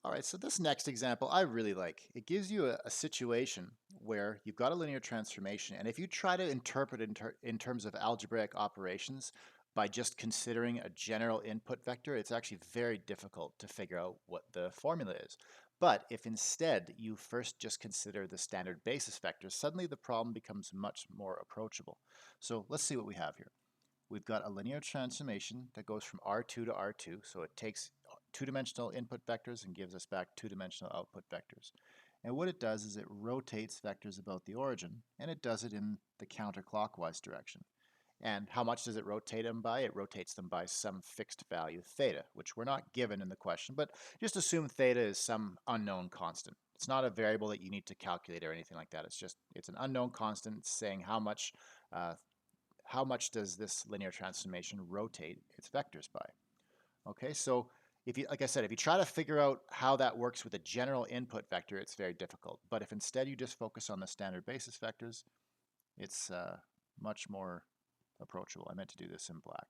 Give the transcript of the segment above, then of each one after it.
All right, so this next example I really like. It gives you a situation where you've got a linear transformation, and if you try to interpret it in terms of algebraic operations by just considering a general input vector, it's actually very difficult to figure out what the formula is. But if instead you first just consider the standard basis vectors, suddenly the problem becomes much more approachable. So let's see what we have here. We've got a linear transformation that goes from R2 to R2, so it takes two-dimensional input vectors and gives us back two-dimensional output vectors. And what it does is it rotates vectors about the origin, and it does it in the counterclockwise direction. And how much does it rotate them by? It rotates them by some fixed value theta, which we're not given in the question, but just assume theta is some unknown constant. It's not a variable that you need to calculate or anything like that. It's an unknown constant saying how much does this linear transformation rotate its vectors by? Okay, so if you, like I said, if you try to figure out how that works with a general input vector, it's very difficult. But if instead you just focus on the standard basis vectors, it's much more approachable. I meant to do this in black.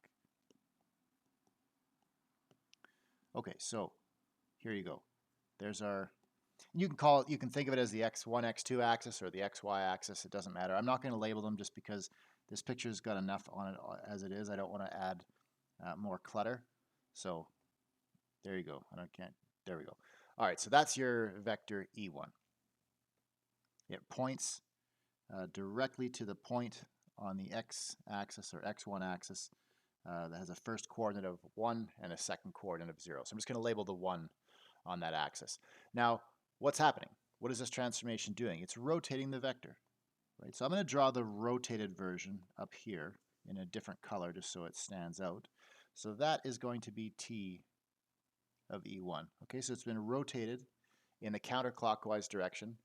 Okay, so here you go. There's our, you can think of it as the x1, x2 axis or the xy axis. It doesn't matter. I'm not going to label them just because this picture's got enough on it as it is. I don't want to add more clutter. So there you go. There we go. All right, so that's your vector E1. It points directly to the point on the x-axis or x1 axis that has a first coordinate of 1 and a second coordinate of 0. So I'm just going to label the 1 on that axis. Now, what's happening? What is this transformation doing? It's rotating the vector. Right? So I'm going to draw the rotated version up here in a different color just so it stands out. So that is going to be t of E1. Okay, so it's been rotated in the counterclockwise direction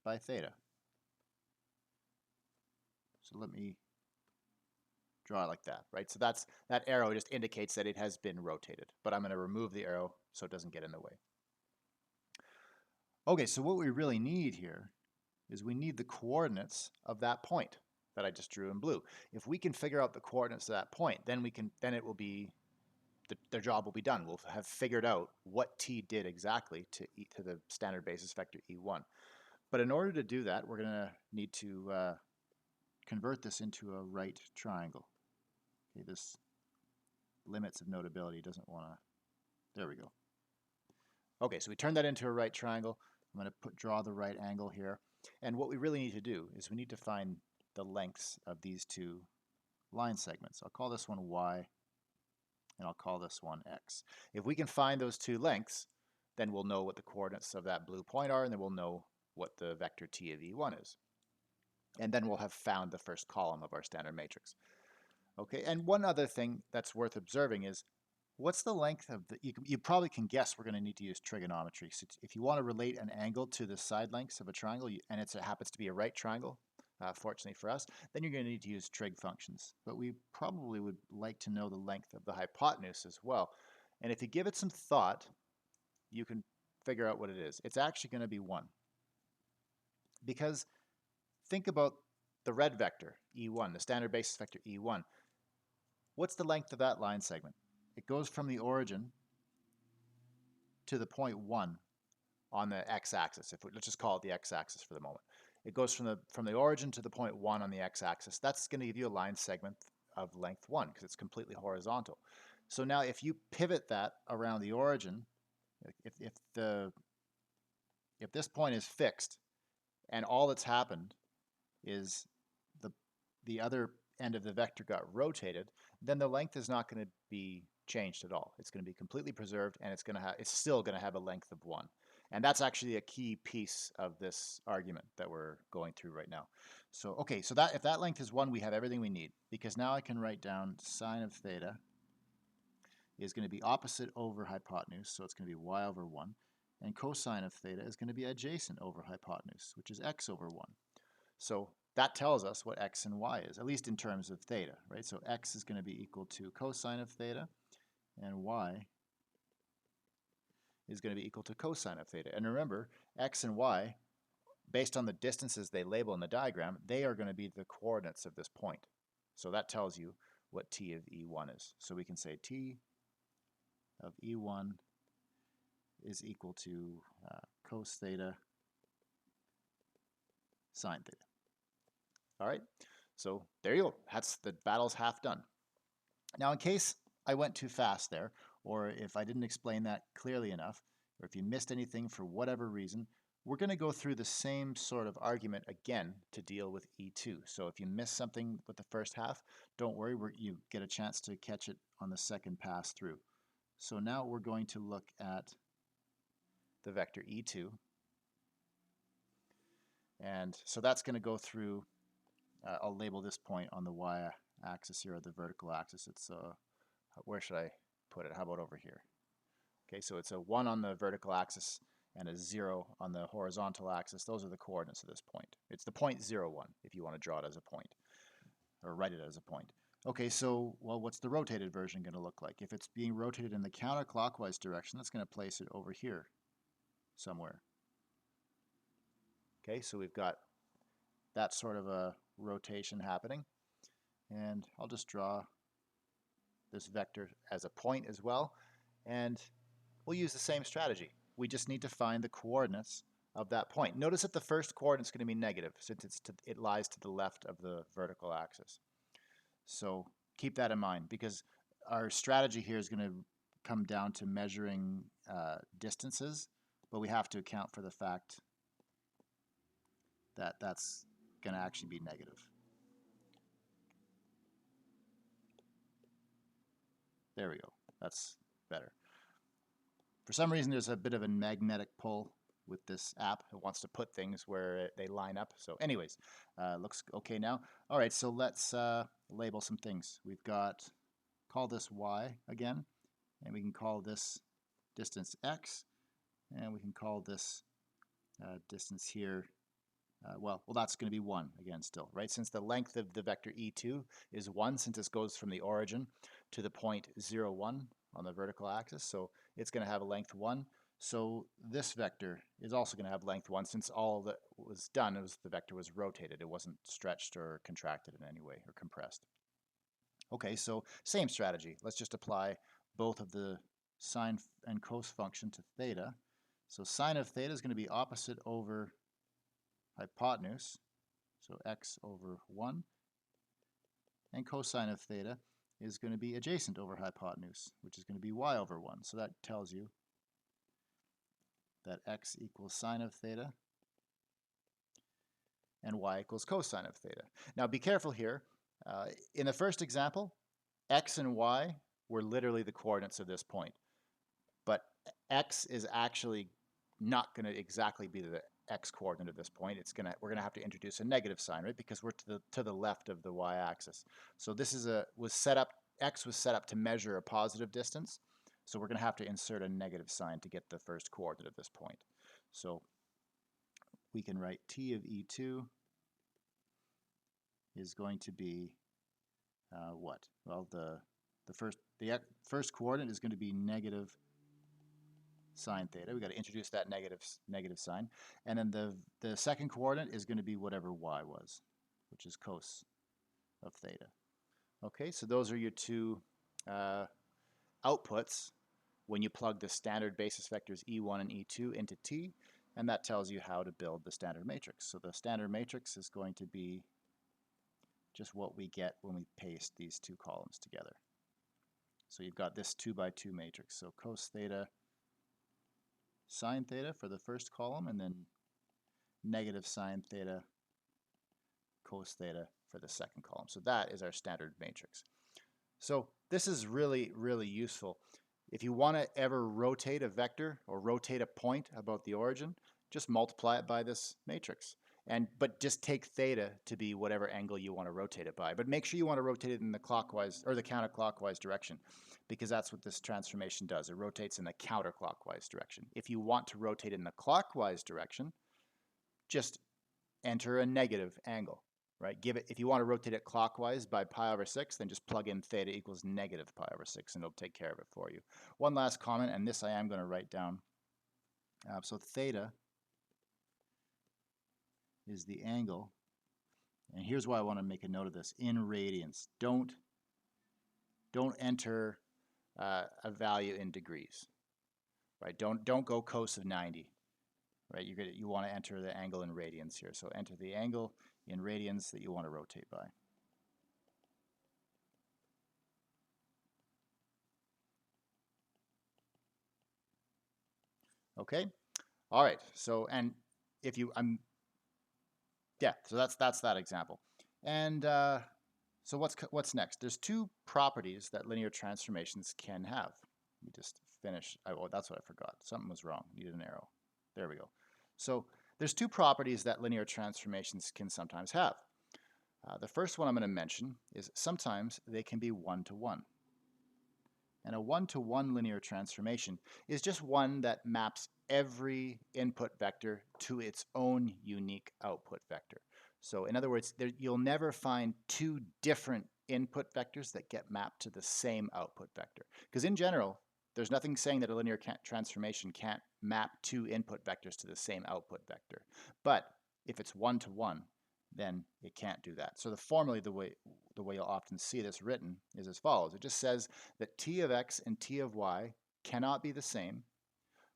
by theta. So let me draw it like that, right? So that arrow just indicates that it has been rotated, but I'm going to remove the arrow so it doesn't get in the way. Okay, so what we really need here is we need the coordinates of that point that I just drew in blue. If we can figure out the coordinates of that point, then it will be their job will be done. We'll have figured out what t did exactly to the standard basis vector E1. But in order to do that, we're going to need to convert this into a right triangle. Okay, this limits of notability doesn't want to. There we go. Okay, so we turn that into a right triangle. I'm going to draw the right angle here. And what we really need to do is we need to find the lengths of these two line segments. I'll call this one y, and I'll call this one x. If we can find those two lengths, then we'll know what the coordinates of that blue point are, and then we'll know what the vector t of E1 is. And then we'll have found the first column of our standard matrix. Okay, and one other thing that's worth observing is what's the length of the, you probably can guess we're going to need to use trigonometry. So if you want to relate an angle to the side lengths of a triangle, and it happens to be a right triangle, fortunately for us, then you're going to need to use trig functions. But we probably would like to know the length of the hypotenuse as well. And if you give it some thought, you can figure out what it is. It's actually going to be 1. Because think about the red vector, E1, the standard basis vector E1. What's the length of that line segment? It goes from the origin to the point 1 on the x-axis. Let's just call it the x-axis for the moment. It goes from the origin to the point 1 on the x-axis. That's going to give you a line segment of length 1 because it's completely horizontal. So now if you pivot that around the origin, if this point is fixed and all that's happened is the other end of the vector got rotated, then the length is not going to be changed at all. It's going to be completely preserved, and it's still going to have a length of 1. And that's actually a key piece of this argument that we're going through right now. So okay, so that if that length is 1, we have everything we need, because now I can write down sine of theta is going to be opposite over hypotenuse, so it's going to be y over 1, and cosine of theta is going to be adjacent over hypotenuse, which is x over 1. So that tells us what x and y is, at least in terms of theta, right? So x is going to be equal to cosine of theta, and y is going to be equal to cosine of theta. And remember, x and y, based on the distances they label in the diagram, they are going to be the coordinates of this point. So that tells you what t of E1 is. So we can say t of E1 is equal to cos theta sine theta. All right, so there you go. That's the battle's half done. Now, in case I went too fast there, or if I didn't explain that clearly enough, or if you missed anything for whatever reason, we're going to go through the same sort of argument again to deal with E2. So if you miss something with the first half, don't worry, you get a chance to catch it on the second pass through. So now we're going to look at the vector E2. And so that's going to go through, I'll label this point on the y-axis here, or the vertical axis. It's, where should I put it? How about over here? Okay, so it's a 1 on the vertical axis and a 0 on the horizontal axis. Those are the coordinates of this point. It's the point 0, 1, if you want to draw it as a point, or write it as a point. Okay, so, well, what's the rotated version going to look like? If it's being rotated in the counterclockwise direction, that's going to place it over here somewhere. Okay, so we've got that sort of a rotation happening. And I'll just draw this vector as a point as well. And we'll use the same strategy. We just need to find the coordinates of that point. Notice that the first coordinate is going to be negative since it lies to the left of the vertical axis. So keep that in mind, because our strategy here is going to come down to measuring distances, but we have to account for the fact that that's going to actually be negative. There we go. That's better. For some reason, there's a bit of a magnetic pull with this app. It wants to put things where they line up. So anyways, looks okay now. All right, so let's label some things. We've got, call this y again, and we can call this distance x, and we can call this distance here, well, that's going to be 1 again still, right? Since the length of the vector E2 is 1, since this goes from the origin to the point 0, 1 on the vertical axis, so it's going to have a length 1. So this vector is also going to have length 1, since all that was done was the vector was rotated. It wasn't stretched or contracted in any way or compressed. Okay, so same strategy. Let's just apply both of the sine and cos function to theta. So sine of theta is going to be opposite over hypotenuse, so x over 1, and cosine of theta is going to be adjacent over hypotenuse, which is going to be y over 1. So that tells you that x equals sine of theta and y equals cosine of theta. Now be careful here. In the first example, x and y were literally the coordinates of this point, but x is actually not going to exactly be the x coordinate of this point. We're gonna have to introduce a negative sign, right? Because we're to the left of the y-axis. So this is x was set up to measure a positive distance. So we're gonna have to insert a negative sign to get the first coordinate of this point. So we can write t of E2 is going to be what? Well, the first coordinate is going to be negative sine theta. We've got to introduce that negative sign. And then the second coordinate is going to be whatever y was, which is cos of theta. Okay, so those are your two outputs when you plug the standard basis vectors E1 and E2 into T, and that tells you how to build the standard matrix. So the standard matrix is going to be just what we get when we paste these two columns together. So you've got this 2 by 2 matrix. So cos theta sine theta for the first column, and then negative sine theta cos theta for the second column. So that is our standard matrix. So this is really, really useful. If you want to ever rotate a vector or rotate a point about the origin, just multiply it by this matrix. But just take theta to be whatever angle you want to rotate it by. But make sure you want to rotate it in the clockwise or the counterclockwise direction, because that's what this transformation does. It rotates in the counterclockwise direction. If you want to rotate in the clockwise direction, just enter a negative angle, right? If you want to rotate it clockwise by pi over 6, then just plug in theta equals negative pi over 6, and it'll take care of it for you. One last comment, and this I am going to write down. So theta is the angle, and here's why I want to make a note of this, in radians. Don't enter a value in degrees. right? Don't go cos of 90, right? You want to enter the angle in radians here. So enter the angle in radians that you want to rotate by. Okay. All right. So, and if you, yeah, so that's that example. And so what's next? There's two properties that linear transformations can have. Let me just finish. Oh, that's what I forgot. Something was wrong. Needed an arrow. There we go. So there's two properties that linear transformations can sometimes have. The first one I'm going to mention is sometimes they can be one-to-one. And a one-to-one linear transformation is just one that maps every input vector to its own unique output vector. So in other words, you'll never find two different input vectors that get mapped to the same output vector. Because in general, there's nothing saying that a linear transformation can't map two input vectors to the same output vector. But if it's one-to-one, then it can't do that. So the formally, the way you'll often see this written is as follows. It just says that t of x and t of y cannot be the same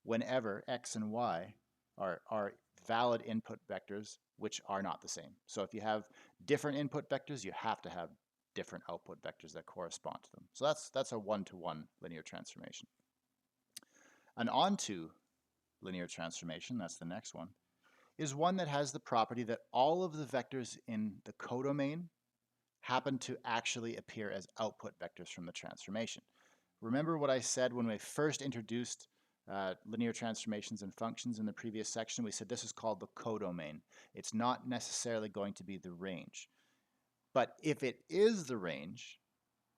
whenever x and y are valid input vectors which are not the same. So if you have different input vectors, you have to have different output vectors that correspond to them. So that's a one-to-one linear transformation. An onto linear transformation, that's the next one, is one that has the property that all of the vectors in the codomain happen to actually appear as output vectors from the transformation. Remember what I said when we first introduced linear transformations and functions in the previous section? We said this is called the codomain. It's not necessarily going to be the range. But if it is the range,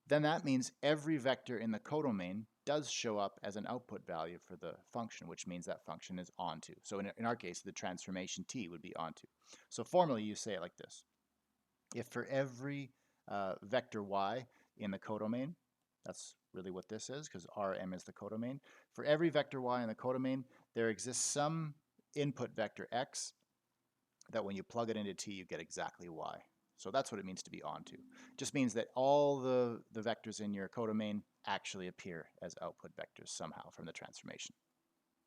then that means every vector in the codomain does show up as an output value for the function, which means that function is onto. So in our case, the transformation t would be onto. So formally, you say it like this. If for every vector y in the codomain, that's really what this is, because Rm is the codomain. For every vector y in the codomain, there exists some input vector x that when you plug it into t, you get exactly y. So that's what it means to be onto. It just means that all the vectors in your codomain actually appear as output vectors somehow from the transformation.